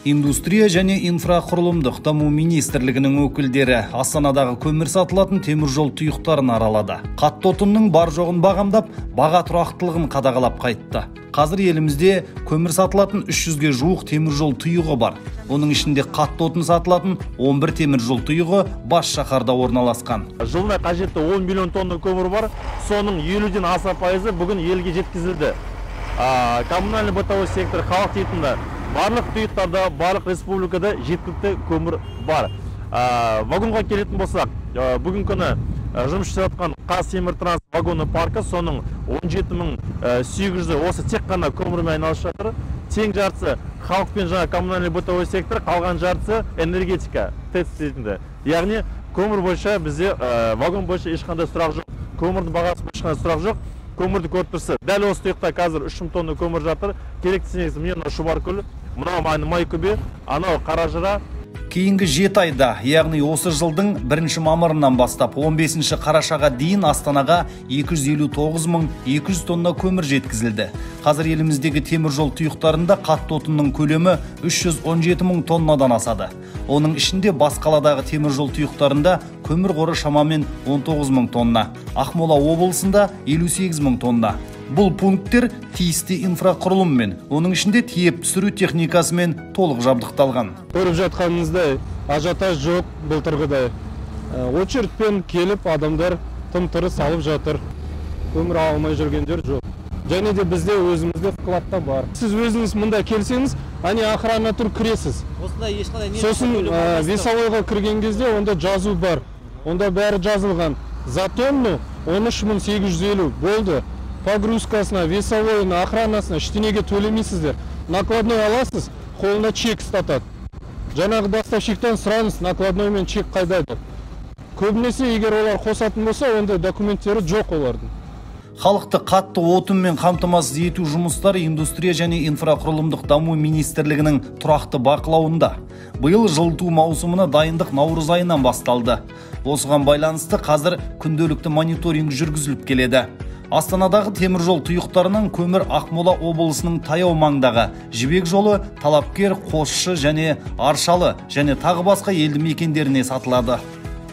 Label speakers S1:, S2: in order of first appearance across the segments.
S1: Индустрия және инфрақұрылымдық даму министрлігінің өкілдері Астанадағы көмір сатылатын теміржол тұйықтарын аралады. Қатты отынның бар жоғын бағамдап, баға тұрақтылығын қадағалап қайтты. Қазір елімізде көмір сатылатын 300-ге жуық теміржол тұйығы бар. Оның ішінде қатты отын сатылатын 11 теміржол тұйығы бас шаһарда орналасқан.
S2: Жылына қажетті 10 миллион тонна көмір бар. Соның 50-ден аса пайызы бүгін елге жеткізілді. Коммунальный бытовой сектор халық дейтінді. Барлық тұйықтарда, барлық республикада жеткілікті көмір бар. Вагонға келетін болсақ, бүгін күні жұмыс жасап Қазтеміртранс вагоны паркі, соның 17.800 осы тек қана көмірмен айналысып жатыр. Тең жартысы халықпен жаңа коммунальный бытовой сектор, қалған жартысы энергетика ТЭЦ дейтінді. Яғни көмір бойынша бізде вагон бойынша ешқандай сұрақ жоқ, көмірдің бағасы бойынша ешқандай сұрақ жоқ. Көмірді көріп тұрсыз. Дәл осы тұйықта қазір 3000 тонна көмір жатыр. Керектісініз мына Шұбаркөл, мынау Майкөбе, анау Қаражыра.
S1: Кейінгі 7 айда, яғни осы жылдың 1 мамырынан бастап 15 қарашаға дейін Астанаға 259.200 тонна көмір жеткізілді. Қазір еліміздегі теміржол тұйықтарында қатты отынның көлемі 317.000 тоннадан асады. Оның ішінде бас қаладағы теміржол тұйықтарында көмір қоры шамамен 19.000 тонна, Ақмола облысында 58.000 тонна. Бұл пункттер тиісті инфрақұрылыммен, оның ішінде тиеп түсіру техникасымен толық жабдықталған.
S3: Көріп жатқаныңыздай ажиотаж жоқ былтырғыдай. Очередпен келіп адамдар тым-тырыс алып жатыр. Көмір алмай жүргендер жоқ. Және де бізде өзімізде вкладта бар. Сіз өзіңіз мұнда келсеңіз, охрана тұр кіресіз. Сосын весовойға кірген кезде онда жазу бар. Онда бәрі жазылған. За тонну 13.850 болды. Погрузкасына, весовойына, охранасына ештеңеге төлемейсіздер. Накладной аласыз, қолына чек ұстатады. Жаңағы доставщиктен сұраңыз, накладноймен чек қайдайды. Көбінесе егер олар қосатын болса, онда документтері жоқ олардың.
S1: Халықты қатты отынмен қамтамасыз ету жұмыстары Индустрия және инфрақұрылымдық даму министрлігінің тұрақты бақылауында. Биыл жылыту маусымына дайындық наурыз айынан басталды. Осыған байланысты қазір күнделікті мониторинг жүргізіліп келеді. Астанадағы теміржол тұйықтарының көмір Ақмола облысының таяу маңдағы Жібек жолы, Талапкер, Қосшы және Аршалы және тағы басқа елді мекендеріне сатылады.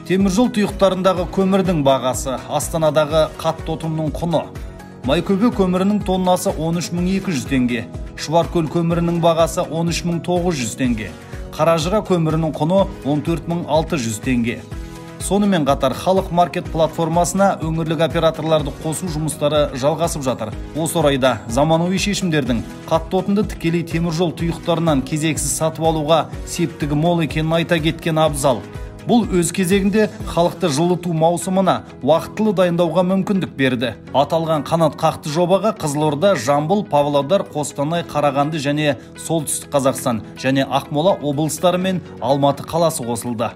S1: Теміржол тұйықтарындағы көмірдің бағасы, Астанадағы қатты отынның құны. Майкөбе көмірінің тоннасы 13.200 теңге, Шұбаркөл көмірінің бағасы 13.900 теңге, Қаражыра көмірінің құны 14.600 теңге. Сонымен қатар халық маркет платформасына өңірлік операторларды қосу жұмыстары жалғасып жатыр. Осы орайда заманауи шешімдердің қатты отынды тікелей теміржол тұйықтарынан кезексіз сатып алуға септігі мол екенін айта кеткен абзал. Бұл өз кезегінде халықты жылыту маусымына уақытылы дайындауға мүмкіндік берді. Аталған қанат қақты жобаға Қызылорда, Жамбыл, Павлодар, Қостанай, Қарағанды және Солтүстік Қазақстан және Ақмола облыстары мен Алматы қаласы қосылды.